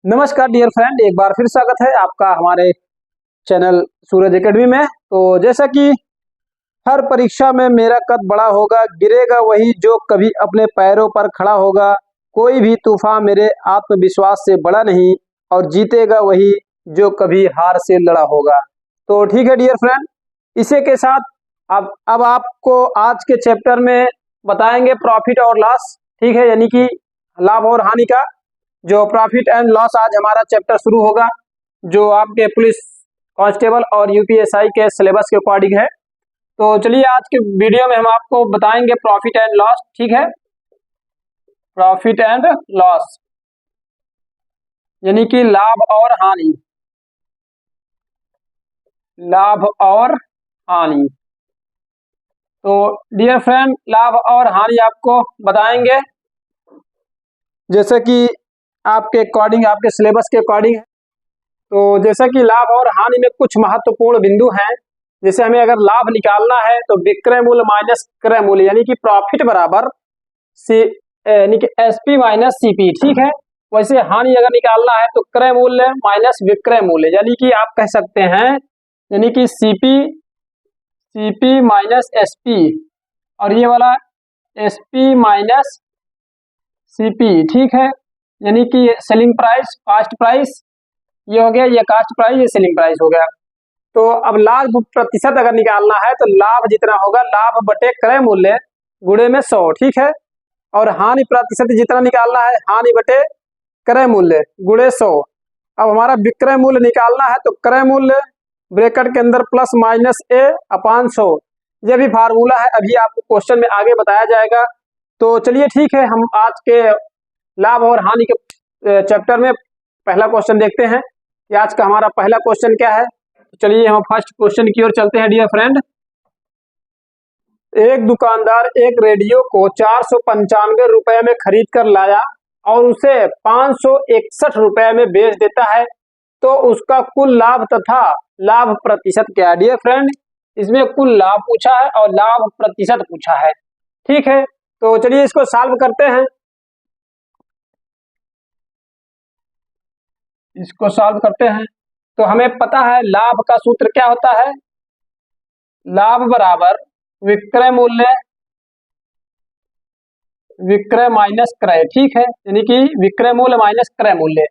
नमस्कार dear friend, एक बार फिर स्वागत है आपका हमारे चैनल सूरज एकेडमी में। तो जैसा कि हर परीक्षा में मेरा कद बड़ा होगा, गिरेगा वही जो कभी अपने पैरों पर खड़ा होगा। कोई भी तूफान मेरे आत्मविश्वास से बड़ा नहीं और जीतेगा वही जो कभी हार से लड़ा होगा। तो ठीक है डियर फ्रेंड, इसी के साथ अब आपको आज के चैप्टर में बताएंगे प्रॉफिट और लॉस। ठीक है, यानी कि लाभ और हानि का जो प्रॉफिट एंड लॉस आज हमारा चैप्टर शुरू होगा, जो आपके पुलिस कांस्टेबल और यूपीएसआई के सिलेबस के अकॉर्डिंग है। तो चलिए आज के वीडियो में हम आपको बताएंगे प्रॉफिट एंड लॉस। ठीक है, प्रॉफिट एंड लॉस यानी कि लाभ और हानि, लाभ और हानि। तो डियर फ्रेंड, लाभ और हानि आपको बताएंगे जैसे कि आपके अकॉर्डिंग, आपके सिलेबस के अकॉर्डिंग है। तो जैसा कि लाभ और हानि में कुछ महत्वपूर्ण बिंदु हैं। जैसे हमें अगर लाभ निकालना है तो विक्रय मूल्य माइनस क्रय मूल्य यानी कि प्रॉफिट बराबर यानी कि एसपी माइनस सीपी। ठीक है, वैसे हानि अगर निकालना है तो क्रय मूल्य माइनस विक्रय मूल्य यानी कि आप कह सकते हैं यानी कि सीपी माइनस एसपी और ये वाला एसपी माइनस सीपी। ठीक है, यानी कि सेलिंग प्राइस, कास्ट प्राइस ये हो गया, ये कास्ट प्राइस, ये सेलिंग प्राइस हो गया। तो अब लाभ प्रतिशत अगर निकालना है तो लाभ जितना होगा लाभ बटे क्रय मूल्य गुणे में 100। ठीक है, और हानि प्रतिशत जितना निकालना है हानि बटे क्रय मूल्य गुणे 100। अब हमारा विक्रय मूल्य निकालना है तो क्रय मूल्य ब्रैकेट के अंदर प्लस माइनस ए अपान 100। यह भी फार्मूला है, अभी आपको क्वेश्चन में आगे बताया जाएगा। तो चलिए ठीक है, हम आज के लाभ और हानि के चैप्टर में पहला क्वेश्चन देखते हैं कि आज का हमारा पहला क्वेश्चन क्या है। तो चलिए हम फर्स्ट क्वेश्चन की ओर चलते हैं डियर फ्रेंड। एक दुकानदार एक रेडियो को 495 रुपए में खरीद कर लाया और उसे 561 रुपए में बेच देता है, तो उसका कुल लाभ तथा लाभ प्रतिशत क्या है। डियर फ्रेंड, इसमें कुल लाभ पूछा है और लाभ प्रतिशत पूछा है। ठीक है, तो चलिए इसको सॉल्व करते हैं। इसको सॉल्व करते हैं तो हमें पता है लाभ का सूत्र क्या होता है, लाभ बराबर विक्रय मूल्य विक्रय माइनस क्रय। ठीक है, यानी कि विक्रय मूल्य माइनस क्रय मूल्य।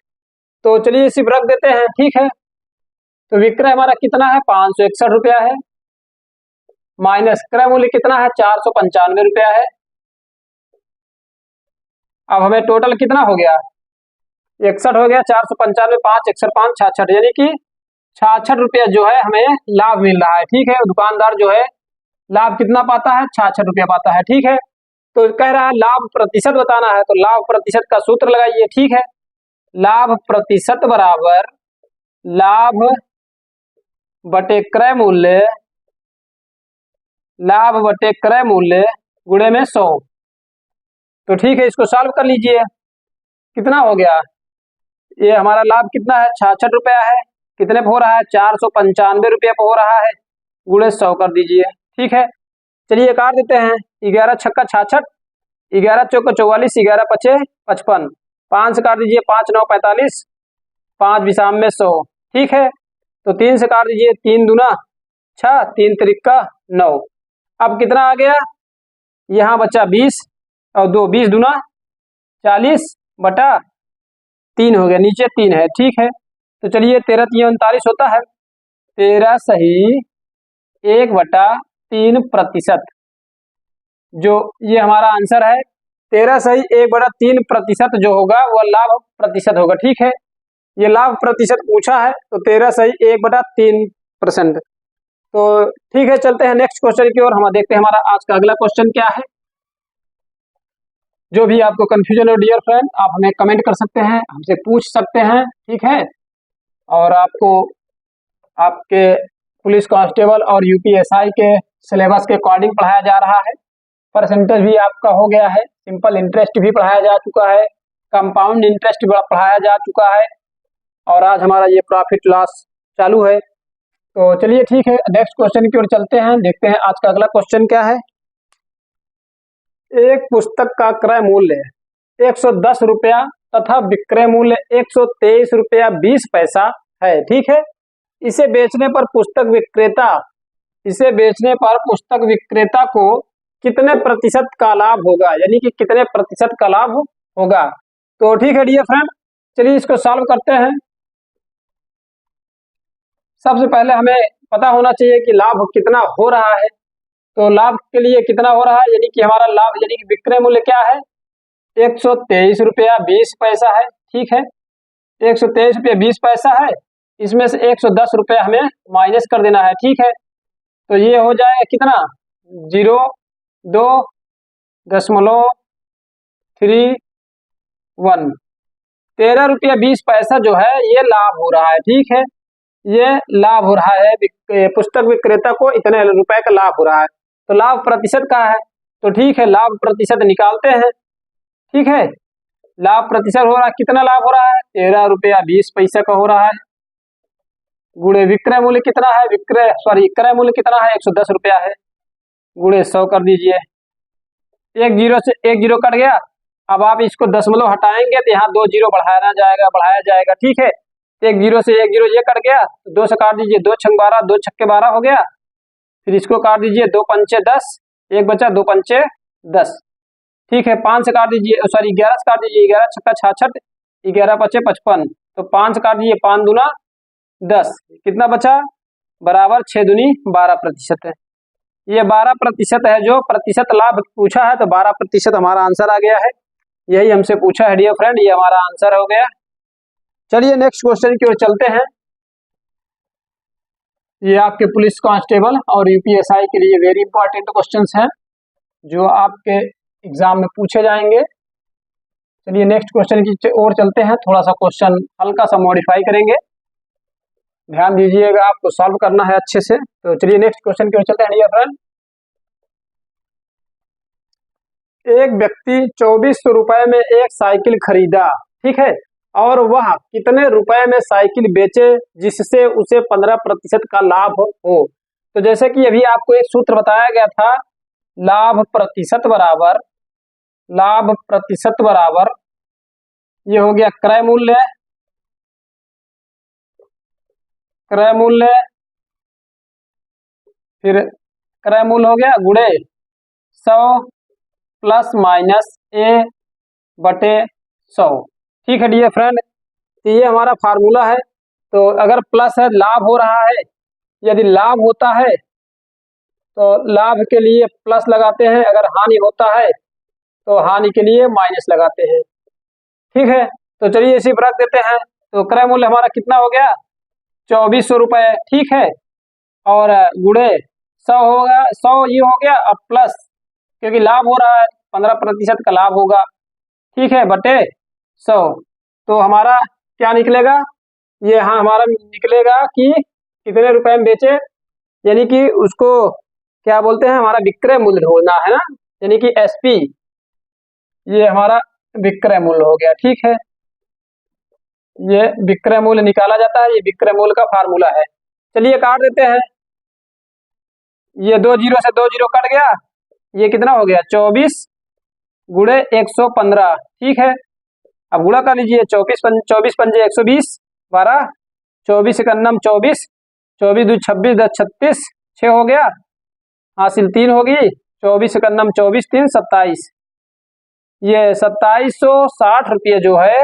तो चलिए इसी पर रख देते हैं। ठीक है, तो विक्रय हमारा कितना है 561 रुपया है, माइनस क्रय मूल्य कितना है 495 रुपया है। अब हमें टोटल कितना हो गया 61 हो गया, 495 5 61 5 66, यानी कि 66 रुपया जो है हमें लाभ मिल रहा है। ठीक है, दुकानदार जो है लाभ कितना पाता है 66 रुपया पाता है। ठीक है, तो कह रहा है लाभ प्रतिशत बताना है, तो लाभ प्रतिशत का सूत्र लगाइए। ठीक है, लाभ प्रतिशत बराबर लाभ बटे क्रय मूल्य, लाभ बटे क्रय मूल्य गुणे में 100। तो ठीक है, इसको सॉल्व कर लीजिए। कितना हो गया, ये हमारा लाभ कितना है 66 रुपया है, कितने पे हो रहा है 495 रुपये पे हो रहा है, गुणे 100 कर दीजिए। ठीक है, चलिए काट देते हैं। 11 छक्का 66, 11 चौका 44, 11 पचे 55, 5 से काट दीजिए, 5 9 45, 5 विषाम में 100। ठीक है, तो 3 से काट दीजिए, 3 दूना 6, 3 त्रिक्का 9। अब कितना आ गया, यहाँ बचा 20 और 2 20 दूना 40 बटा 3 हो गया, नीचे 3 है। ठीक है, तो चलिए 13 3 39 होता है, 13 सही 1/3%। जो ये हमारा आंसर है 13 सही 1/3% जो होगा वह लाभ प्रतिशत होगा। ठीक है, ये लाभ प्रतिशत पूछा है तो 13 सही 1/3%। तो ठीक है, चलते हैं नेक्स्ट क्वेश्चन की ओर। हम देखते हैं हमारा आज का अगला क्वेश्चन क्या है। जो भी आपको कंफ्यूजन हो डियर फ्रेंड, आप हमें कमेंट कर सकते हैं, हमसे पूछ सकते हैं। ठीक है, और आपको आपके पुलिस कांस्टेबल और यूपीएसआई के सिलेबस के अकॉर्डिंग पढ़ाया जा रहा है। परसेंटेज भी आपका हो गया है, सिंपल इंटरेस्ट भी पढ़ाया जा चुका है, कंपाउंड इंटरेस्ट भी पढ़ाया जा चुका है, और आज हमारा ये प्रॉफिट लॉस चालू है। तो चलिए ठीक है, नेक्स्ट क्वेश्चन की ओर चलते हैं, देखते हैं आज का अगला क्वेश्चन क्या है। एक पुस्तक का क्रय मूल्य 110 रुपया तथा विक्रय मूल्य 123 रुपया 20 पैसा है। ठीक है, इसे बेचने पर पुस्तक विक्रेता को कितने प्रतिशत का लाभ होगा, यानी कि कितने प्रतिशत का लाभ होगा। तो ठीक है डियर फ्रेंड, चलिए इसको सॉल्व करते हैं। सबसे पहले हमें पता होना चाहिए कि लाभ कितना हो रहा है। तो लाभ के लिए कितना हो रहा है, यानी कि हमारा लाभ यानी कि विक्रय मूल्य क्या है, 123 रुपया 20 पैसा है। ठीक है, 123 रुपया 20 पैसा है, इसमें से 110 रुपया हमें माइनस कर देना है। ठीक है, तो ये हो जाएगा कितना, 0.31 13 रुपया 20 पैसा जो है ये लाभ हो रहा है। ठीक है, ये लाभ हो रहा है, पुस्तक विक्रेता को इतने रुपए का लाभ हो रहा है। तो लाभ प्रतिशत का है, तो ठीक है लाभ प्रतिशत निकालते हैं। ठीक है, लाभ प्रतिशत हो रहा है, कितना लाभ हो रहा है, 13 रुपया 20 पैसा का हो रहा है, गुणे विक्रय मूल्य कितना है, क्रय मूल्य कितना है, 110 रुपया है, गुणे 100 कर दीजिए। एक जीरो से एक जीरो कट गया। अब आप इसको दशमलव हटाएंगे तो यहाँ 2 जीरो बढ़ाया जाएगा। ठीक है, एक जीरो से एक जीरो ये कट गया, तो 2 से काट दीजिए, 2 छंग 12, 2 छक्के 12 हो गया। फिर इसको काट दीजिए, 2 पंचे 10, एक बचा 2 पंचे 10। ठीक है, 5 से काट दीजिए, 11 से काट दीजिए, 11 छक्का 66, 11 पचे 55, तो 5 से काट दीजिए, 5 दूना 10, कितना बचा, बराबर 6 दूनी 12% है। ये 12% है, जो प्रतिशत लाभ पूछा है, तो 12% हमारा आंसर आ गया है। यही हमसे पूछा है डियर फ्रेंड, ये हमारा आंसर हो गया। चलिए नेक्स्ट क्वेश्चन की ओर चलते हैं। ये आपके पुलिस कांस्टेबल और यूपीएसआई के लिए वेरी इंपॉर्टेंट क्वेश्चंस हैं, जो आपके एग्जाम में पूछे जाएंगे। चलिए नेक्स्ट क्वेश्चन की ओर चलते हैं। थोड़ा सा क्वेश्चन हल्का सा मॉडिफाई करेंगे, ध्यान दीजिएगा, आपको सॉल्व करना है अच्छे से। तो चलिए नेक्स्ट क्वेश्चन की ओर चलते हैं डियर फ्रेंड। एक व्यक्ति 2400 रुपए में एक साइकिल खरीदा, ठीक है, और वह कितने रुपए में साइकिल बेचे जिससे उसे 15% का लाभ हो। तो जैसे कि अभी आपको एक सूत्र बताया गया था, लाभ प्रतिशत बराबर ये हो गया क्रय मूल्य, फिर क्रय मूल्य हो गया गुणे 100 प्लस माइनस ए बटे 100। ठीक है डियर फ्रेंड, तो ये हमारा फार्मूला है। तो अगर प्लस है, लाभ हो रहा है, यदि लाभ होता है तो लाभ के लिए प्लस लगाते हैं, अगर हानि होता है तो हानि के लिए माइनस लगाते हैं। ठीक है, तो चलिए इसी पर रख देते हैं। तो क्रय मूल्य हमारा कितना हो गया, 2400 रुपए। ठीक है, और गुणे 100 होगा, 100 ये हो गया, अब प्लस क्योंकि लाभ हो रहा है 15% का लाभ होगा। ठीक है, बटे 100, तो हमारा क्या निकलेगा, ये हाँ हमारा निकलेगा कि कितने रुपए में बेचे, यानी कि उसको क्या बोलते हैं, हमारा विक्रय मूल्य ढूंढना है ना, यानी कि एसपी, ये हमारा विक्रय मूल्य हो गया। ठीक है, ये विक्रय मूल्य निकाला जाता है, ये विक्रय मूल्य का फार्मूला है। चलिए काट देते हैं, ये 2 जीरो से 2 जीरो कट गया, ये कितना हो गया, 24 गुणे 115। ठीक है, अब गुणा कर लीजिए, 24 पंजे 120, 12, 24 एकन्नम 24, 24 2 26, 10 36, 6 हो गया, हासिल 3 होगी, 24 एकन्नम 24, 3 27। ये 2760 रुपये जो है,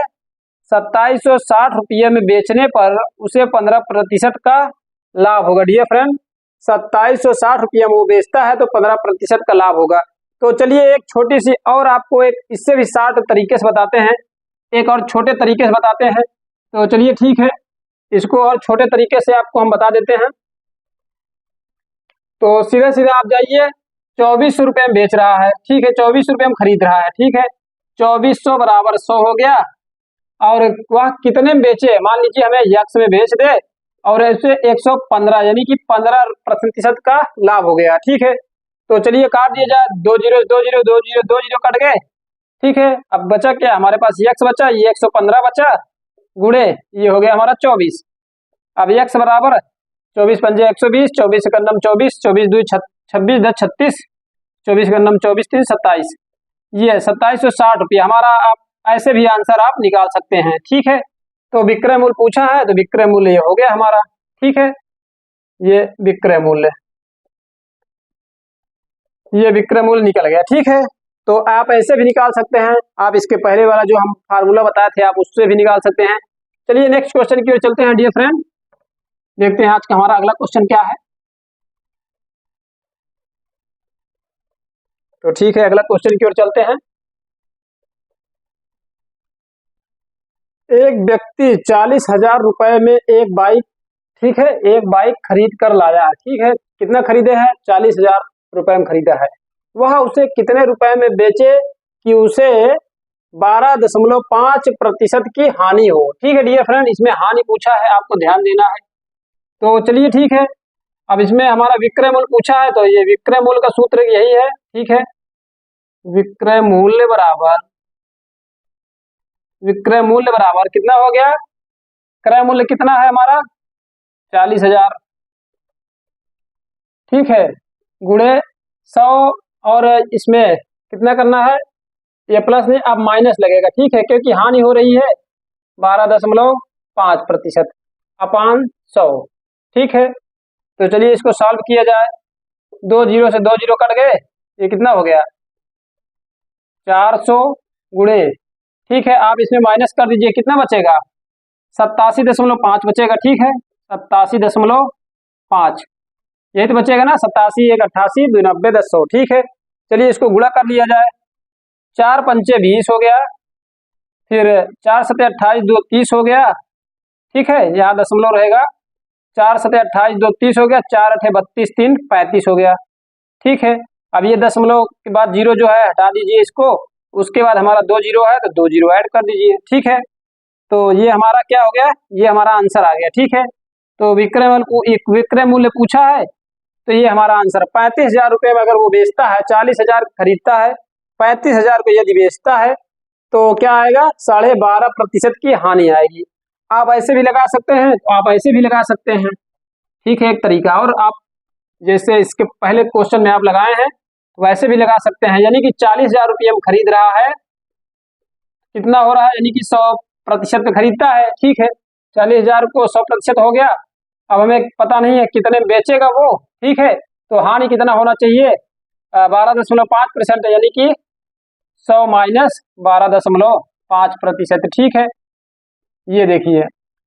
2760 रुपये में बेचने पर उसे 15% का लाभ होगा। डियर फ्रेंड, 2760 रुपये में वो बेचता है तो 15% का लाभ होगा। तो चलिए एक छोटी सी और आपको एक इससे भी शार्ट तरीके से बताते हैं, एक और छोटे तरीके से बताते हैं। तो चलिए ठीक है, इसको और छोटे तरीके से आपको हम बता देते हैं। तो सीधे सीधे आप जाइए, 2400 रुपये में बेच रहा है, ठीक है, 2400 रुपये में खरीद रहा है, ठीक है, 2400 बराबर 100 हो गया, और वह कितने में बेचे, मान लीजिए हमें यक्स में बेच दे, और ऐसे 115 यानी कि 15% का लाभ हो गया। ठीक है, तो चलिए काट दिया जाए, 2 zero 2 zero 2 zero 2 zero cut गए। ठीक है, अब बचा क्या, हमारे पास यक्स बचा, ये 115 बचा, गुणे ये हो गया हमारा 24। अब यक्स बराबर 24 पंजे 120, 24 एकन्नम 24, 24 2 26, 10 36, 24 एकन्नम 24 3 27। ये 2760 रुपये हमारा। आप ऐसे भी आंसर आप निकाल सकते हैं। ठीक है, तो विक्रय मूल्य पूछा है तो विक्रय मूल्य ये हो गया हमारा। ठीक है, ये विक्रय मूल्य, ये विक्रय मूल्य निकल गया। ठीक है, तो आप ऐसे भी निकाल सकते हैं, आप इसके पहले वाला जो हम फार्मूला बताए थे आप उससे भी निकाल सकते हैं। चलिए नेक्स्ट क्वेश्चन की ओर चलते हैं डियर फ्रेंड, देखते हैं आज का हमारा अगला क्वेश्चन क्या है। तो ठीक है, अगला क्वेश्चन की ओर चलते हैं। एक व्यक्ति 40,000 रुपए में एक बाइक, ठीक है, एक बाइक खरीद कर लाया। ठीक है, कितना खरीदे हैं? 40,000 रुपए में खरीदा है। वह उसे कितने रुपए में बेचे कि उसे 12.5% की हानि हो। ठीक है डियर फ्रेंड, इसमें हानि पूछा है, आपको ध्यान देना है। तो चलिए ठीक है, अब इसमें हमारा विक्रय मूल्य पूछा है तो ये विक्रय मूल्य का सूत्र यही है। ठीक है, विक्रय मूल्य बराबर, विक्रय मूल्य बराबर कितना हो गया? क्रय मूल्य कितना है हमारा? 40,000। ठीक है, गुणे 100, और इसमें कितना करना है? ये प्लस नहीं, अब माइनस लगेगा। ठीक है, क्योंकि हानि हो रही है 12.5% अपान 100। ठीक है, तो चलिए इसको सॉल्व किया जाए। 2 जीरो से 2 जीरो कट गए, ये कितना हो गया? 400 गुणे, ठीक है, आप इसमें माइनस कर दीजिए, कितना बचेगा? 87.5 बचेगा। ठीक है, 87.5 यही तो बचेगा ना, 87 1 88 2 90 10 100। ठीक है, चलिए इसको गुणा कर लिया जाए। 4 पंचे 20 हो गया, फिर 4 सते 28 2 30 हो गया। ठीक है, यहाँ दशमलव रहेगा। 4 सते 28 2 30 हो गया, 4 अठे 32 3 35 हो गया। ठीक है, अब ये दशमलव के बाद जीरो जो है हटा दीजिए इसको, उसके बाद हमारा 2 जीरो है तो 2 जीरो ऐड कर दीजिए। ठीक है, तो ये हमारा क्या हो गया? ये हमारा आंसर आ गया। ठीक है, तो विक्रय मूल्य पूछा है तो ये हमारा आंसर 35,000 रुपये में अगर वो बेचता है, 40,000 खरीदता है, 35,000 को यदि बेचता है तो क्या आएगा? 12.5% की हानि आएगी। आप ऐसे भी लगा सकते हैं तो आप ऐसे भी लगा सकते हैं। ठीक है, एक तरीका। और आप जैसे इसके पहले क्वेश्चन में आप लगाए हैं तो वैसे भी लगा सकते हैं, यानी कि 40,000 रुपये में खरीद रहा है, कितना हो रहा है? यानी कि 100% पे खरीदता है। ठीक है, 40,000 को 100% हो गया। अब हमें पता नहीं है कितने में बेचेगा वो। ठीक है, तो हानि कितना होना चाहिए? 12.5%, यानी कि 100 माइनस 12.5%। ठीक है, ये देखिए,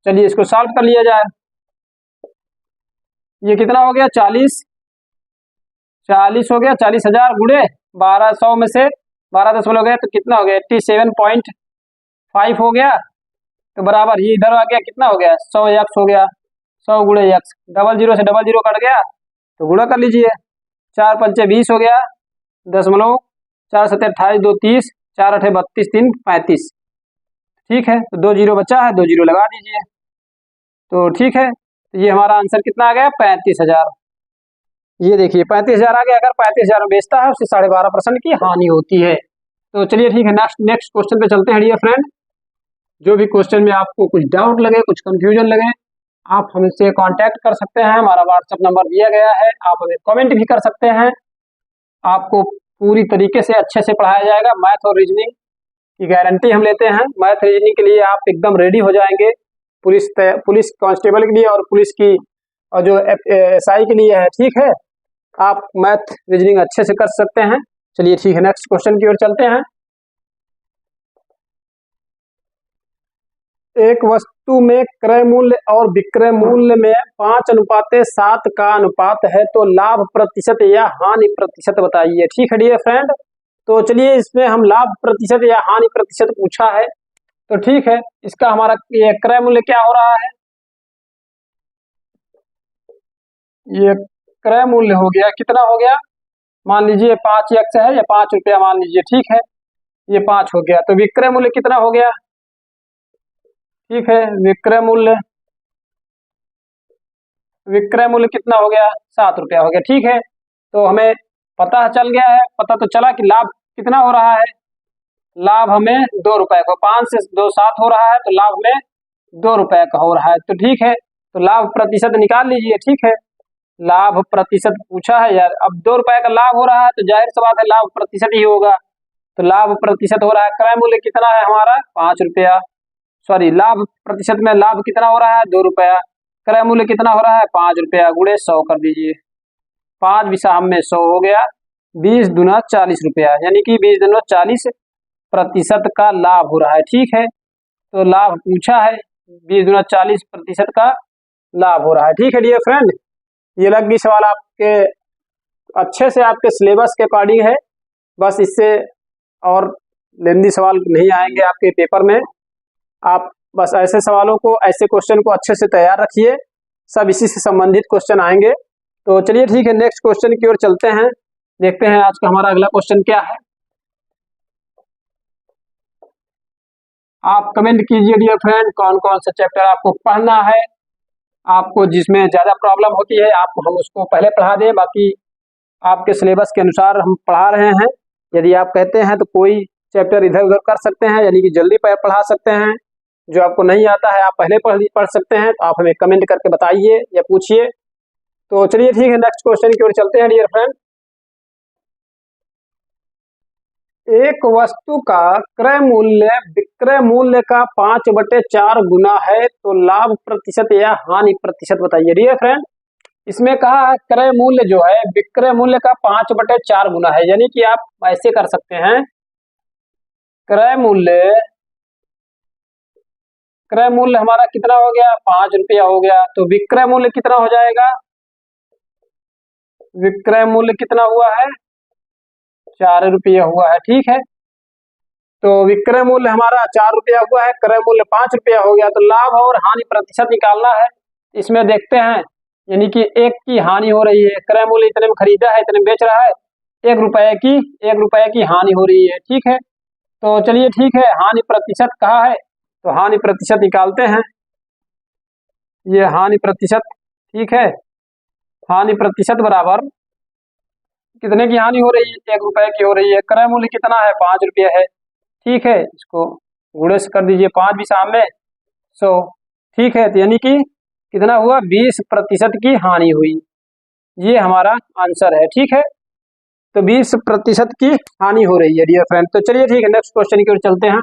चलिए इसको सॉल्व कर लिया जाए। ये कितना हो गया? 40 हो गया। 40,000 गुणे 1200 में से 12 गया तो कितना हो गया? 87.5 हो गया। तो बराबर ये इधर आ गया, कितना हो गया? 100 एक्स हो गया। 100 गुणे एक्स, डबल जीरो से डबल जीरो कट गया तो गुणा कर लीजिए। 4 पंचे 20 हो गया, दशमलव 4 सते 28 2 30, 4 अठे 32 3 35। ठीक है, तो 2 जीरो बचा है, 2 जीरो लगा दीजिए। तो ठीक है, तो ये हमारा आंसर कितना आ गया? 35,000। ये देखिए 35,000 आ गया। अगर 35,000 में बेचता है उससे 12.5% की हानि होती है। तो चलिए ठीक है, नेक्स्ट क्वेश्चन पे चलते हैं डियर फ्रेंड। जो भी क्वेश्चन में आपको कुछ डाउट लगे, कुछ कंफ्यूजन लगे, आप हमसे कांटेक्ट कर सकते हैं। हमारा व्हाट्सएप नंबर दिया गया है, आप हमें कमेंट भी कर सकते हैं। आपको पूरी तरीके से अच्छे से पढ़ाया जाएगा। मैथ और रीजनिंग की गारंटी हम लेते हैं। मैथ रीजनिंग के लिए आप एकदम रेडी हो जाएंगे, पुलिस कांस्टेबल के लिए और पुलिस की और जो SI के लिए है। ठीक है, आप मैथ रीजनिंग अच्छे से कर सकते हैं। चलिए ठीक है, नेक्स्ट क्वेश्चन की ओर चलते हैं। एक वस्तु में क्रय मूल्य और विक्रय मूल्य में 5:7 का अनुपात है तो लाभ प्रतिशत या हानि प्रतिशत बताइए। ठीक है डियर फ्रेंड, तो चलिए इसमें हम लाभ प्रतिशत या हानि प्रतिशत पूछा है तो ठीक है, इसका हमारा ये क्रय मूल्य क्या हो रहा है? ये क्रय मूल्य हो गया, कितना हो गया? मान लीजिए 5 एक्स है या 5 रुपया मान लीजिए। ठीक है, ये 5 हो गया। तो विक्रय मूल्य कितना हो गया? ठीक है, विक्रय मूल्य कितना हो गया? 7 रुपया हो गया। ठीक है, तो हमें पता चल गया है, पता तो चला कि लाभ कितना हो रहा है। लाभ हमें 2 रुपए को, 5 से 2 7 हो रहा है तो लाभ में 2 रुपए का हो रहा है। तो ठीक है, तो लाभ प्रतिशत निकाल लीजिए। ठीक है, लाभ प्रतिशत पूछा है यार, अब 2 रुपए का लाभ हो रहा है तो जाहिर सी बात है लाभ प्रतिशत ही होगा। तो लाभ प्रतिशत हो रहा है, क्रय मूल्य कितना है हमारा 5 रुपया, सॉरी लाभ प्रतिशत में लाभ कितना हो रहा है 2 रुपया, क्रय मूल्य कितना हो रहा है 5 रुपया, गुणे 100 कर दीजिए, 5 विषम में 100 हो गया, 20 दूना 40 रुपया, यानी कि 20 दूना 40 प्रतिशत का लाभ हो रहा है। ठीक है, तो लाभ पूछा है 20 दूना 40 प्रतिशत का लाभ हो रहा है। ठीक है डियर फ्रेंड, ये लग भी सवाल आपके अच्छे से आपके सिलेबस के अकॉर्डिंग है, बस इससे और लेंदी सवाल नहीं आएंगे आपके पेपर में। आप बस ऐसे सवालों को, ऐसे क्वेश्चन को अच्छे से तैयार रखिए, सब इसी से संबंधित क्वेश्चन आएंगे। तो चलिए ठीक है, नेक्स्ट क्वेश्चन की ओर चलते हैं, देखते हैं आज का हमारा अगला क्वेश्चन क्या है। आप कमेंट कीजिए डियर फ्रेंड, कौन कौन सा चैप्टर आपको पढ़ना है, आपको जिसमें ज़्यादा प्रॉब्लम होती है आप हम उसको पहले पढ़ा दें, बाकी आपके सिलेबस के अनुसार हम पढ़ा रहे हैं। यदि आप कहते हैं तो कोई चैप्टर इधर उधर कर सकते हैं, यानी कि जल्दी पढ़ा सकते हैं, जो आपको नहीं आता है आप पहले पढ़ सकते हैं, तो आप हमें कमेंट करके बताइए या पूछिए। तो चलिए ठीक है, नेक्स्ट क्वेश्चन की ओर चलते हैं डियर फ्रेंड। एक वस्तु का क्रय मूल्य विक्रय मूल्य का 5/4 गुना है, तो लाभ प्रतिशत या हानि प्रतिशत बताइए। डियर फ्रेंड, इसमें कहा है क्रय मूल्य जो है विक्रय मूल्य का 5/4 गुना है, यानी कि आप ऐसे कर सकते हैं, क्रय मूल्य हमारा कितना हो गया 5 रुपया हो गया, तो विक्रय मूल्य कितना हो जाएगा, विक्रय मूल्य कितना हुआ है 4 रुपया हुआ है। ठीक है, तो विक्रय मूल्य हमारा 4 रुपया हुआ है, क्रय मूल्य 5 रुपया हो गया, तो लाभ और हानि प्रतिशत निकालना है। इसमें देखते हैं, यानी कि एक की हानि हो रही है, क्रय मूल्य इतने में खरीदा है, इतने में बेच रहा है, 1 रुपए की हानि हो रही है। ठीक है, तो चलिए ठीक है, हानि प्रतिशत कहा है तो हानि प्रतिशत निकालते हैं, ये हानि प्रतिशत। ठीक है, हानि प्रतिशत बराबर कितने की हानि हो रही है 1 रुपए की हो रही है, क्रय मूल्य कितना है 5 रुपये है। ठीक है, इसको गुणे से कर दीजिए, 5 भी सामने 100। ठीक है, तो यानी कि कितना हुआ 20% की हानि हुई, ये हमारा आंसर है। ठीक है, तो 20% की हानि हो रही है डियर फ्रेंड। तो चलिए ठीक है, नेक्स्ट क्वेश्चन की ओर चलते हैं।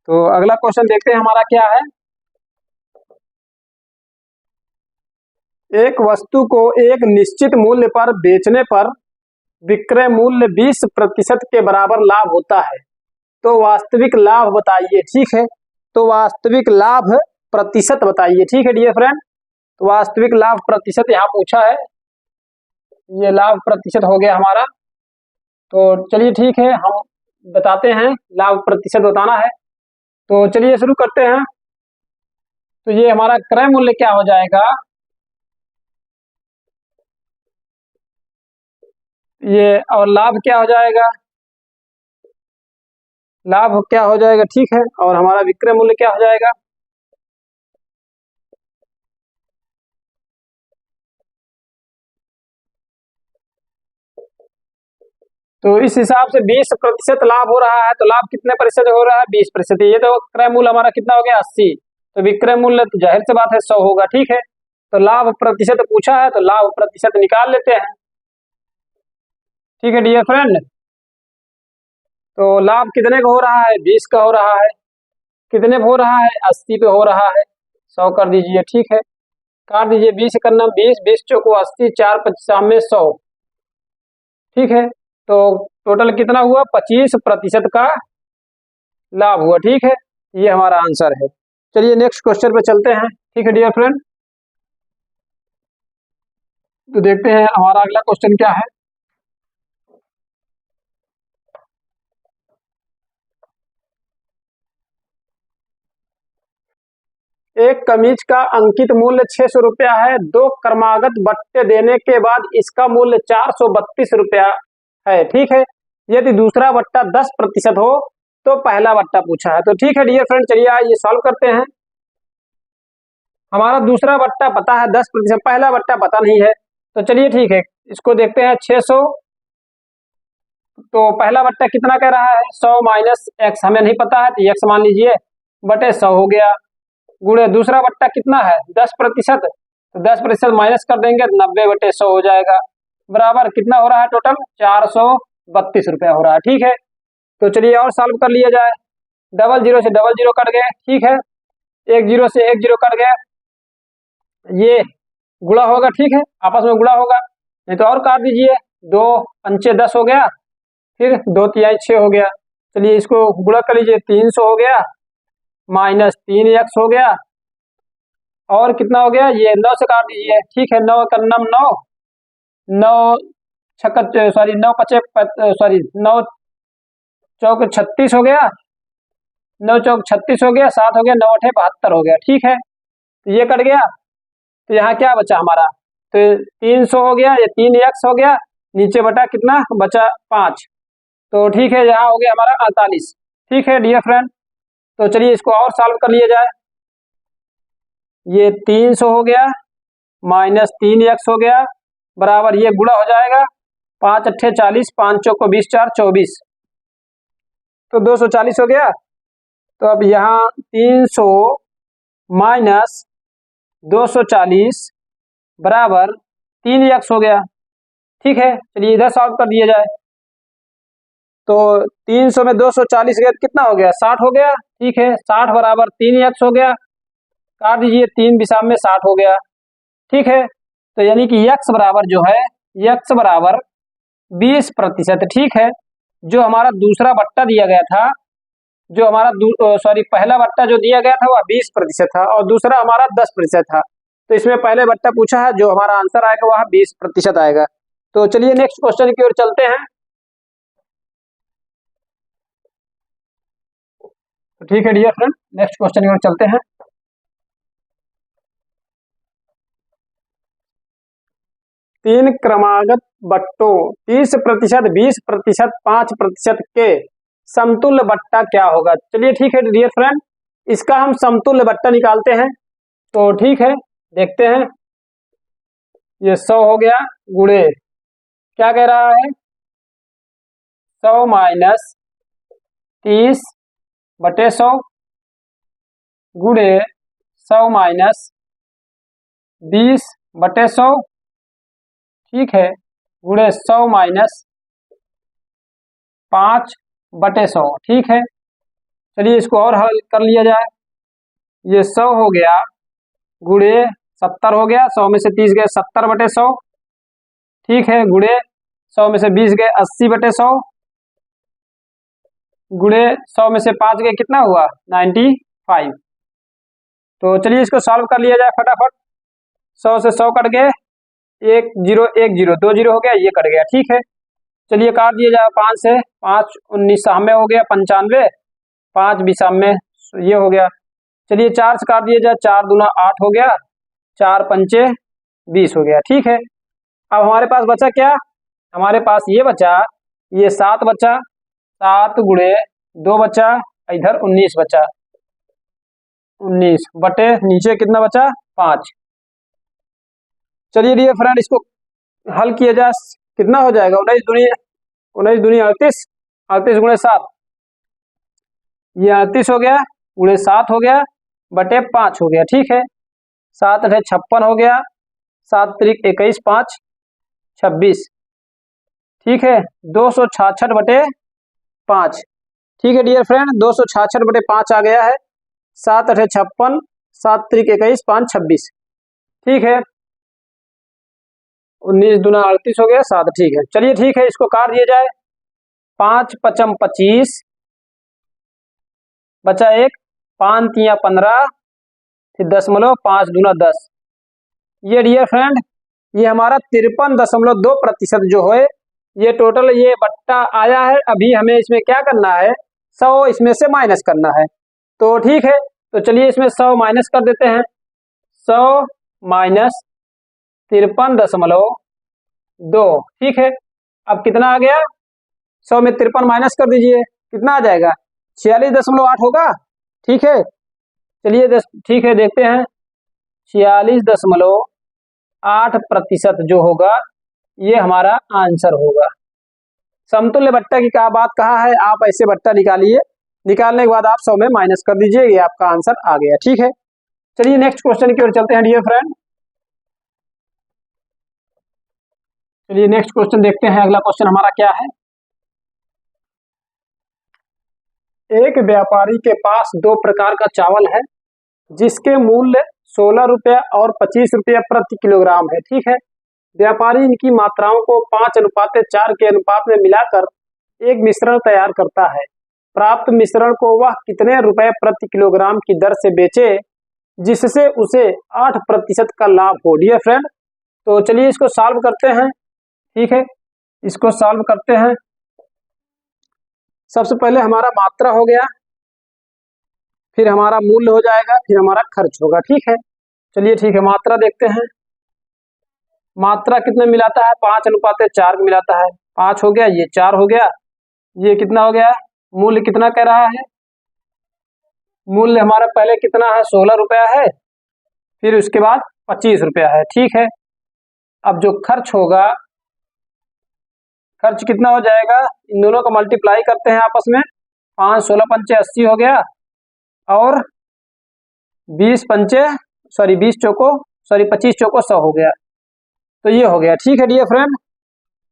तो अगला क्वेश्चन देखते हैं हमारा क्या है। एक वस्तु को एक निश्चित मूल्य पर बेचने पर विक्रय मूल्य 20% के बराबर लाभ होता है, तो वास्तविक लाभ बताइए। ठीक है, तो वास्तविक लाभ प्रतिशत बताइए। ठीक है डियर फ्रेंड, तो वास्तविक लाभ प्रतिशत यहाँ पूछा है, ये लाभ प्रतिशत हो गया हमारा। तो चलिए ठीक है, हम बताते हैं, लाभ प्रतिशत बताना है, तो चलिए शुरू करते हैं। तो ये हमारा क्रय मूल्य क्या हो जाएगा, ये, और लाभ क्या हो जाएगा, लाभ क्या हो जाएगा। ठीक है, और हमारा विक्रय मूल्य क्या हो जाएगा। तो इस हिसाब से 20% लाभ हो रहा है, तो लाभ कितने प्रतिशत हो रहा है 20%। ये तो क्रय मूल्य हमारा कितना हो गया 80, तो विक्रय मूल्य तो जाहिर सी बात है 100 होगा। ठीक है, तो लाभ प्रतिशत पूछा है, तो लाभ प्रतिशत निकाल लेते हैं। ठीक है डियर फ्रेंड, तो लाभ कितने का हो रहा है 20 का हो रहा है, कितने पे हो रहा है 80 पे हो रहा है, 100 कर दीजिए। ठीक है, काट दीजिए, 20 करना 20, 20 चौको 80, 4 55 में 100। ठीक है, तो टोटल कितना हुआ 25% का लाभ हुआ। ठीक है, ये हमारा आंसर है। चलिए नेक्स्ट क्वेश्चन पे चलते हैं। ठीक है डियर फ्रेंड, तो देखते हैं हमारा अगला क्वेश्चन क्या है। एक कमीज का अंकित मूल्य 600 रुपया है, 2 क्रमागत बट्टे देने के बाद इसका मूल्य 432 रुपया है। ठीक है, यदि दूसरा बट्टा 10% हो तो पहला बट्टा पूछा है। तो ठीक है डियर फ्रेंड, चलिए ये सॉल्व करते हैं। हमारा दूसरा बट्टा पता है 10%, पहला बट्टा पता नहीं है, तो चलिए ठीक है, इसको देखते हैं 600, तो पहला बट्टा कितना कह रहा है 100 माइनस एक्स, हमें नहीं पता है, तो एक्स मान लीजिए, बटे 100 हो गया, गुणे दूसरा बट्टा कितना है 10%, तो 10% माइनस कर देंगे, 90/100 हो जाएगा, बराबर कितना हो रहा है टोटल 432 रुपया हो रहा है। ठीक है, तो चलिए और सॉल्व कर लिया जाए। डबल जीरो से डबल जीरो कट गए, ठीक है, एक जीरो से एक जीरो कट गया, ये गुणा होगा, ठीक है, आपस में गुणा होगा, नहीं तो और काट दीजिए, 2 पंचे 10 हो गया, फिर 2 तिहाई 6 हो गया। चलिए इसको गुणा कर लीजिए, 300 हो गया माइनस 3x हो गया, और कितना हो गया, ये 9 से काट दीजिए, ठीक है, 9 का नम 9, 9 छक्का सॉरी 9 पचे सॉरी 9 चौक 36 हो गया, 9 चौक 36 हो गया, 7 हो गया, 9 अठे 72 हो गया, ठीक है, तो ये कट गया, तो यहाँ क्या बचा हमारा, तो 300 हो गया, ये 3x हो गया, नीचे बटा कितना बचा 5, तो ठीक है, यहाँ हो गया हमारा 48। ठीक है डियर फ्रेंड, तो चलिए इसको और सॉल्व कर लिया जाए। ये 300 हो गया माइनस 3x हो गया, बराबर ये गुणा हो जाएगा, 5 अट्ठे 40, 5 चौक को 20, 4 24, तो 240 हो गया। तो अब यहाँ 300 माइनस 240 बराबर 3x हो गया। ठीक है, चलिए इधर सॉल्व कर दिया जाए, तो 300 में 240 गया कितना हो गया 60 हो गया, ठीक है, 60 बराबर 3x हो गया, काट दीजिए, 3 विषम में 60 हो गया, ठीक है, तो यानी कि x बराबर जो है, x बराबर 20%, ठीक है, जो हमारा दूसरा बट्टा दिया गया था, जो हमारा सॉरी पहला बट्टा जो दिया गया था वह 20% था और दूसरा हमारा 10% था, तो इसमें पहले बट्टा पूछा है, जो हमारा आंसर आएगा वह 20% आएगा। तो चलिए नेक्स्ट क्वेश्चन की ओर चलते हैं। तो ठीक है डियर फ्रेंड, नेक्स्ट क्वेश्चन की ओर चलते हैं। तीन क्रमागत बट्टों 30%, 20%, 5% के समतुल्य बट्टा क्या होगा। चलिए ठीक है डियर फ्रेंड, इसका हम समतुल्य बट्टा निकालते हैं। तो ठीक है, देखते हैं, ये 100 हो गया, गुणे क्या कह रहा है 100 माइनस 30/100 गुणे 100 माइनस 20/100, ठीक है, गुणे 100 माइनस 5/100, ठीक है, चलिए इसको और हल कर लिया जाए। ये 100 हो गया गुणे 70 हो गया, 100 में से 30 गए 70/100, ठीक है, गुणे 100 में से 20 गए 80/100, गुणे 100 में से 5 गए कितना हुआ 95। तो चलिए इसको सॉल्व कर लिया जाए फटाफट। 100 से 100 कट गए, 1 0 1 0 2 0 हो गया, ये कट गया, ठीक है, चलिए काट दिया जाए 5 से, 5 19 में हो गया 95, 5 20 में ये हो गया, चलिए 4 से काट दिया जाए, 4 दूना 8 हो गया, 4 पंचे 20 हो गया, ठीक है। अब हमारे पास बचा क्या, हमारे पास ये बचा, ये 7 बचा, 7 गुणे 2 बचा, इधर 19 बचा, 19 बटे नीचे कितना बचा 5। चलिए डियर फ्रेंड, इसको हल किया जाए, कितना हो जाएगा 19 दूनी 38, 38 गुणे 7, ये 38 हो गया, गुणे 7 हो गया, बटे 5 हो गया, ठीक है, 7 अठे 56 हो गया, 7 त्रिक 21, 5 26, ठीक है, 266/5, ठीक है डियर फ्रेंड, 266/5 आ गया है, 7 अठे 56, 7 त्रिक 21, 5 26, ठीक है, 19 दूना 38 हो गया 7, ठीक है, चलिए ठीक है, इसको काट दिया जाए, 5 पचम 25 बचा 1, 5 तिया 15, फिर 10.5 दूना 10, ये डियर फ्रेंड ये हमारा 53.2% जो है ये टोटल ये बट्टा आया है। अभी हमें इसमें क्या करना है 100 इसमें से माइनस करना है, तो ठीक है, तो चलिए इसमें 100 माइनस कर देते हैं, 100 माइनस 53.2, ठीक है, अब कितना आ गया 100 में 53 माइनस कर दीजिए, कितना आ जाएगा 46.8 होगा, ठीक है, चलिए ठीक है, देखते हैं 46.8% जो होगा ये हमारा आंसर होगा। समतुल्य बट्टा की क्या बात कहा है, आप ऐसे बट्टा निकालिए, निकालने के बाद आप 100 में माइनस कर दीजिए, ये आपका आंसर आ गया, ठीक है। चलिए नेक्स्ट क्वेश्चन की ओर चलते हैं डियर फ्रेंड। चलिए नेक्स्ट क्वेश्चन देखते हैं। अगला क्वेश्चन हमारा क्या है। एक व्यापारी के पास दो प्रकार का चावल है जिसके मूल्य 16 रुपया और 25 रुपया प्रति किलोग्राम है। ठीक है, व्यापारी इनकी मात्राओं को 5:4 के अनुपात में मिलाकर एक मिश्रण तैयार करता है। प्राप्त मिश्रण को वह कितने रुपए प्रति किलोग्राम की दर से बेचे जिससे उसे 8% का लाभ हो। डियर फ्रेंड, तो चलिए इसको सॉल्व करते हैं। ठीक है, इसको सॉल्व करते हैं। सबसे पहले हमारा मात्रा हो गया, फिर हमारा मूल्य हो जाएगा, फिर हमारा खर्च होगा। ठीक है, चलिए ठीक है, मात्रा देखते हैं। मात्रा कितने मिलाता है? 5:4 मिलाता है। 5 हो गया, ये 4 हो गया, ये कितना हो गया? मूल्य कितना कह रहा है? मूल्य हमारा पहले कितना है? 16 रुपया है, फिर उसके बाद 25 रुपया है। ठीक है, अब जो खर्च होगा, खर्च कितना हो जाएगा? इन दोनों का मल्टीप्लाई करते हैं आपस में। 5 16 पंचे 80 हो गया, और 20 25 चौको 100 हो गया। तो ये हो गया। ठीक है डियर फ्रेंड,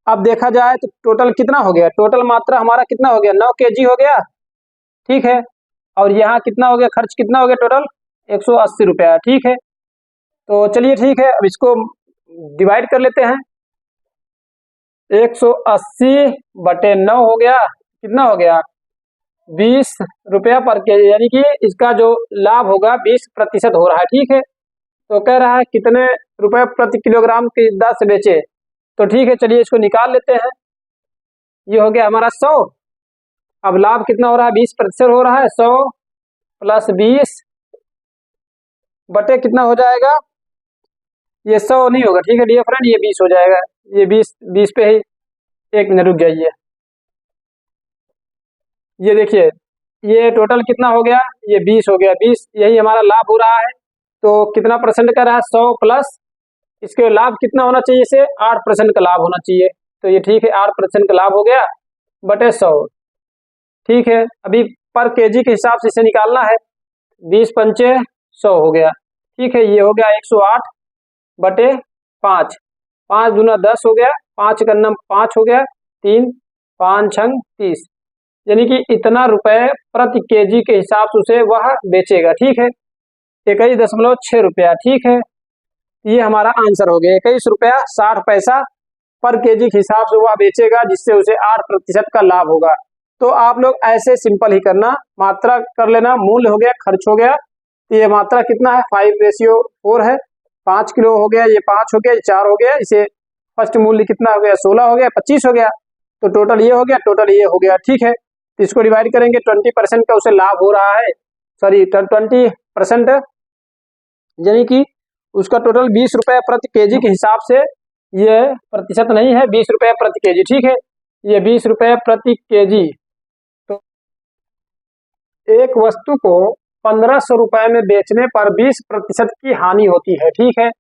अब देखा जाए तो टोटल कितना हो गया? टोटल मात्रा हमारा कितना हो गया? 9 kg हो गया। ठीक है, और यहाँ कितना हो गया? खर्च कितना हो गया? टोटल 180 रुपया। ठीक है, तो चलिए ठीक है, अब इसको डिवाइड कर लेते हैं। 180/9 हो गया, कितना हो गया? 20 रुपया पर केजी, यानी कि इसका जो लाभ होगा 20% हो रहा है। ठीक है, तो कह रहा है कितने रुपए प्रति किलोग्राम की दर से बेचे। तो ठीक है, चलिए इसको निकाल लेते हैं। ये हो गया हमारा 100। अब लाभ कितना हो रहा है? 20% हो रहा है। 100 + 20 बटे कितना हो जाएगा? ये 100 नहीं होगा। ठीक है डियर फ्रेंड, ये 20 हो जाएगा। ये 20 पे ही, एक मिनट रुक जाइए। ये देखिए, ये टोटल कितना हो गया? ये 20 हो गया। 20 यही हमारा लाभ हो रहा है। तो कितना परसेंट का रहा है? 100 प्लस इसके लाभ कितना होना चाहिए? इसे 8% का लाभ होना चाहिए। तो ये ठीक है, 8% का लाभ हो गया बटे 100। ठीक है, अभी पर केजी के हिसाब से इसे निकालना है। 20 पंचे 100 हो गया। ठीक है, ये हो गया 108 बटे 5। 5 दूना 10 हो गया, 5 का 5 हो गया, 3 5 छंग 30, यानी कि इतना रुपए प्रति केजी के हिसाब से उसे वह बेचेगा। ठीक है, 21.6 रुपया। ठीक है, ये हमारा आंसर हो गया। 21 रुपया 60 पैसा पर केजी के हिसाब से वह बेचेगा, जिससे उसे 8% का लाभ होगा। तो आप लोग ऐसे सिंपल ही करना, मात्रा कर लेना, मूल्य हो गया, खर्च हो गया। तो ये मात्रा कितना है? 5:4 है। 5 किलो हो गया, ये 5 हो गया, ये 4 हो गया। इसे फर्स्ट मूल्य कितना हो गया? 16 हो गया, 25 हो गया। तो टोटल ये हो गया, टोटल ये हो गया। ठीक है, तो इसको डिवाइड करेंगे, 20% का उसे लाभ हो रहा है। सॉरी 20%, यानी कि उसका टोटल 20 रुपये प्रति केजी के हिसाब से, ये प्रतिशत नहीं है, 20 रुपये प्रति केजी। ठीक है, ये 20 रुपये प्रति केजी। तो एक वस्तु को 1500 रुपए में बेचने पर 20% की हानि होती है। ठीक है,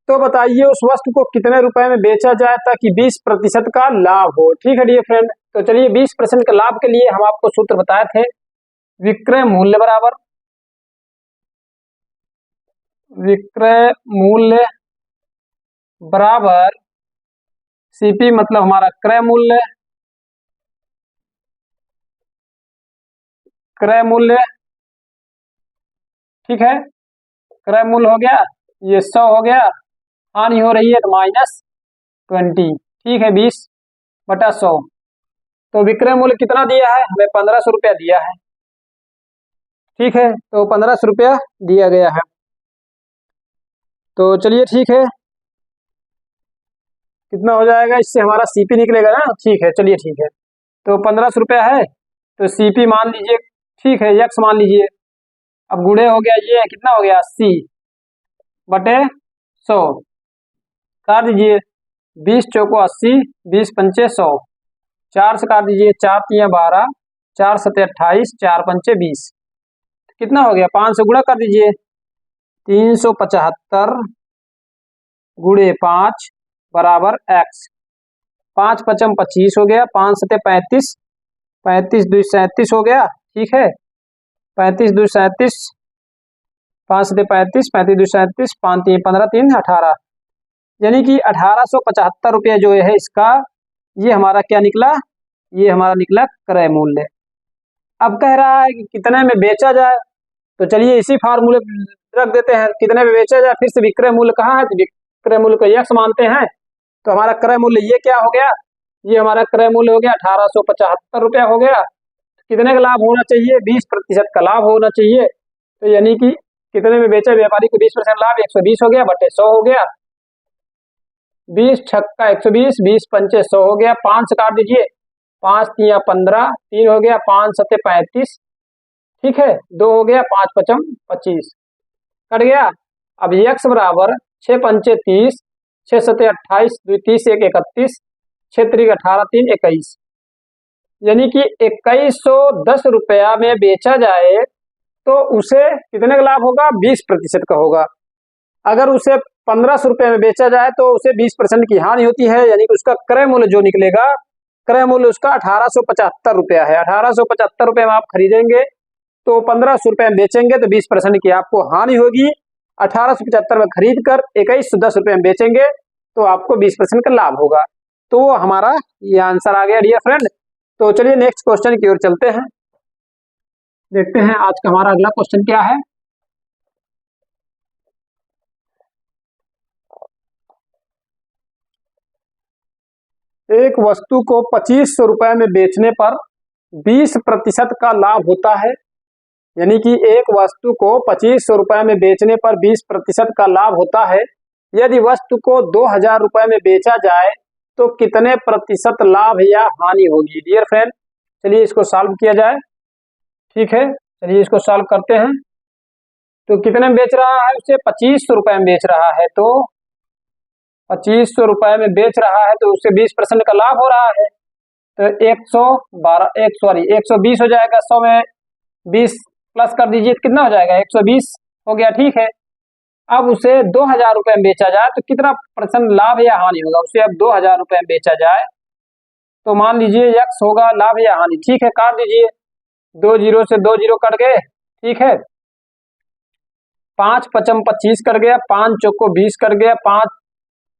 तो बताइए उस वस्तु को कितने रुपए में बेचा जाए ताकि 20% का लाभ हो। ठीक है डियर फ्रेंड, तो चलिए 20% का लाभ के लिए हम आपको सूत्र बताए थे। विक्रय मूल्य बराबर सीपी, मतलब हमारा क्रय मूल्य। ठीक है, क्रय मूल्य हो गया, ये 100 हो गया, हानि हो रही है तो -20। ठीक है, 20/100। तो विक्रय मूल्य कितना दिया है? हमें 1500 रुपया दिया है। ठीक है, तो 1500 रुपया दिया गया है। तो चलिए ठीक है, कितना हो जाएगा? इससे हमारा सीपी निकलेगा ना। ठीक है, चलिए ठीक है, तो 1500 रुपया है, तो सीपी मान लीजिए। ठीक है, यक्स मान लीजिए। अब गुणे हो गया, ये कितना हो गया? 80/100। काट दीजिए, 20 चौको 80, 20 पंचे 100, 4 से काट दीजिए, 4 तियां 12, 4 सते 28, 4 पंचे 20। कितना हो गया? 5 से गुणा कर दीजिए, 375 गुणे 5 बराबर x। 5 पचम 25 हो गया, 5 सते 35, 35 2 37 हो गया। ठीक है, 35 2 37, 5 सते 35, 35 2 37, 5 3 15, 3 18। यानी कि 1875 रुपये जो है इसका, ये हमारा क्या निकला, ये हमारा निकला क्रय मूल्य। अब कह रहा है कि कितने में बेचा जाए, तो चलिए इसी फार्मूले रख देते हैं, कितने में बेचा जाए। फिर से विक्रय मूल्य कहाँ है, तो विक्रय मूल्य को यक्स मानते हैं, तो हमारा क्रय मूल्य ये क्या हो गया, ये हमारा क्रय मूल्य हो गया 1875 रुपया हो गया। कितने का लाभ होना चाहिए, 20% का लाभ होना चाहिए। तो यानी कि कितने में बेचा व्यापारी को 20% लाभ, 120 हो गया बटे 100 हो गया, 20 छक्का 120, 20 पंचे 100 हो गया, 5 से काट दीजिए, 5 तिया 15, 3 हो गया, 5 सत्ते 35, ठीक है, 2 हो गया, 5 पचम 25, कट गया। अब यक्स बराबर 6 पंचे 30, 6 सत्ते 28, 2 30 1 31, 6 त्रिक 18, 3 21, यानी कि 2110 रुपया में बेचा जाए तो उसे कितने का लाभ होगा, 20% का होगा। अगर उसे 1500 रुपये में बेचा जाए तो उसे 20% की हानि होती है, यानी कि उसका क्रय मूल्य जो निकलेगा, क्रय मूल्य उसका 1875 रुपया है। 1875 रुपये में आप खरीदेंगे तो 1500 रुपये में बेचेंगे तो 20% की आपको हानि होगी। 1875 में खरीद कर 2110 रुपये में बेचेंगे तो आपको 20% का लाभ होगा। तो वो हमारा ये आंसर आ गया डियर फ्रेंड। तो चलिए नेक्स्ट क्वेश्चन की ओर चलते हैं, देखते हैं आज का हमारा अगला क्वेश्चन क्या है। एक वस्तु को 2500 रुपए में बेचने पर 20% का लाभ होता है, यानी कि एक वस्तु को 2500 रुपए में बेचने पर 20% का लाभ होता है। यदि वस्तु को 2000 रुपए में बेचा जाए तो कितने प्रतिशत लाभ या हानि होगी। डियर फ्रेंड चलिए इसको सॉल्व किया जाए, ठीक है, चलिए इसको सॉल्व करते हैं। तो कितने में बेच रहा है, उसे 2500 रुपए में बेच रहा है, तो 2500 रुपए में बेच रहा है तो उससे 20% का लाभ हो रहा है, तो 120 हो जाएगा। 100 में 20 प्लस कर दीजिए तो कितना हो जाएगा, 120 हो गया, ठीक है। अब उसे 2000 रुपए में बेचा जाए तो कितना % लाभ या हानि होगा। उसे अब 2000 रुपए में बेचा जाए तो मान लीजिए यक्स होगा लाभ या हानि, ठीक है, काट दीजिए, 2 जीरो से 2 जीरो कट गए, ठीक है, 5 पचम 25 कर गया, 5 चौको 20 कर गया, 5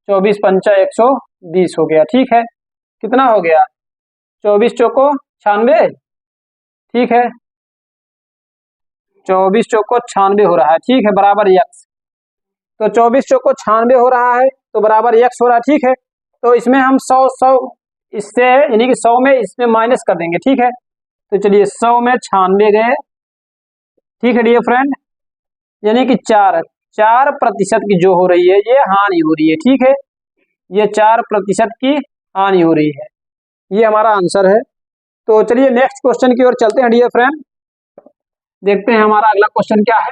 24 पंचा 120 हो गया, ठीक है, कितना हो गया, 24 चौको 96, ठीक है, 24 चौको 96 हो रहा है, ठीक है, बराबर यक्स। तो 24 चौको 96 हो रहा है तो बराबर यक्स हो रहा है, ठीक है। तो इसमें हम 100 इससे यानी कि 100 में इसमें माइनस कर देंगे, ठीक है। तो चलिए 100 में 96 गए, ठीक है डियर फ्रेंड, यानी कि 4% की जो हो रही है ये हानि हो रही है, ठीक है, ये 4% की हानि हो रही है, ये हमारा आंसर है। तो चलिए नेक्स्ट क्वेश्चन की ओर चलते हैं डियर फ्रेंड, देखते हैं हमारा अगला क्वेश्चन क्या है।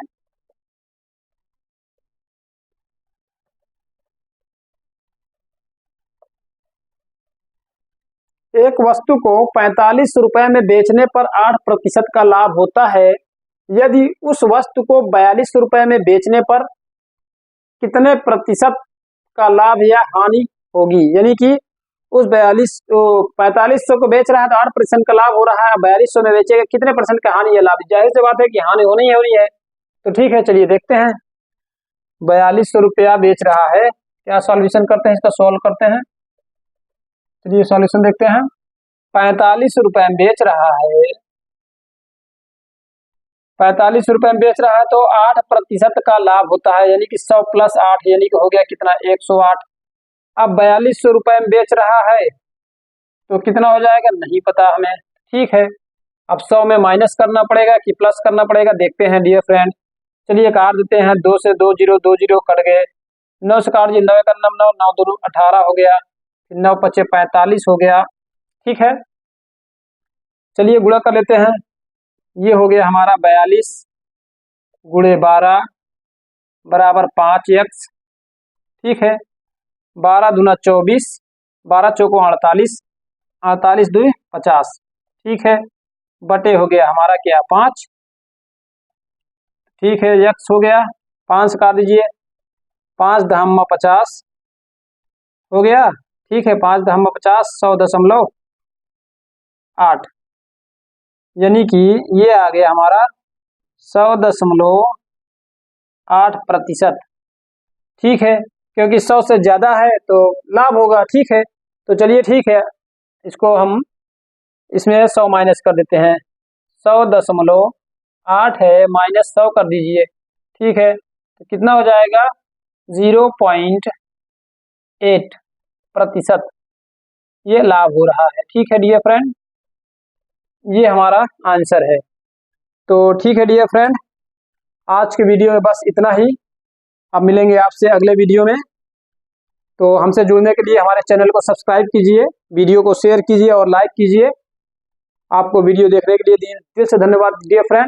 एक वस्तु को 45 रुपए में बेचने पर 8% का लाभ होता है। यदि उस वस्तु को 42 रुपए में बेचने पर कितने प्रतिशत का लाभ या हानि होगी, यानी कि उस 4500 को बेच रहा है तो 8% का लाभ हो रहा है, 4200 में बेचेगा कितने % का हानि या लाभ। जाहिर सी बात है कि हानि होनी हो रही है, तो ठीक है चलिए देखते हैं। 4200 रुपया बेच रहा है, क्या सॉल्यूशन करते हैं, इसका सोल्व करते हैं, चलिए सॉल्यूशन देखते हैं। 45 रुपए में बेच रहा है, 45 रुपए में बेच रहा है तो 8% का लाभ होता है, यानी कि 100 + 8 यानी कि हो गया कितना, 108। अब 4200 रुपए में बेच रहा है तो कितना हो जाएगा, नहीं पता हमें, ठीक है। अब 100 में माइनस करना पड़ेगा कि प्लस करना पड़ेगा, देखते हैं डियर फ्रेंड। चलिए काट देते हैं, 2 से 2 जीरो 2 जीरो कट गए, 9 से काट दिए, 9 का 9 9 9 2 18 हो गया, 9 पचे 45 हो गया, ठीक है। चलिए गुणा कर लेते हैं, ये हो गया हमारा 42 गुणे 12 बराबर 5x, ठीक है, 12 दूना 24, 12 चौको 48, 48 2 50, ठीक है, बटे हो गया हमारा क्या 5, ठीक है, x हो गया, 5 से काट दीजिए, 5 दहम्मा 50 हो गया, ठीक है, 5 दहम्मा 50, 100.8, यानी कि ये आ गया हमारा 100.8%, ठीक है। क्योंकि 100 से ज़्यादा है तो लाभ होगा। ठीक है, तो चलिए ठीक है, इसको हम इसमें 100 माइनस कर देते हैं। 100.8 है, माइनस 100 कर दीजिए। ठीक है, तो कितना हो जाएगा? 0.8% ये लाभ हो रहा है। ठीक है डियर फ्रेंड, ये हमारा आंसर है। तो ठीक है डियर फ्रेंड, आज के वीडियो में बस इतना ही। अब मिलेंगे आपसे अगले वीडियो में। तो हमसे जुड़ने के लिए हमारे चैनल को सब्सक्राइब कीजिए, वीडियो को शेयर कीजिए और लाइक कीजिए। आपको वीडियो देखने के लिए दिल से धन्यवाद डियर फ्रेंड।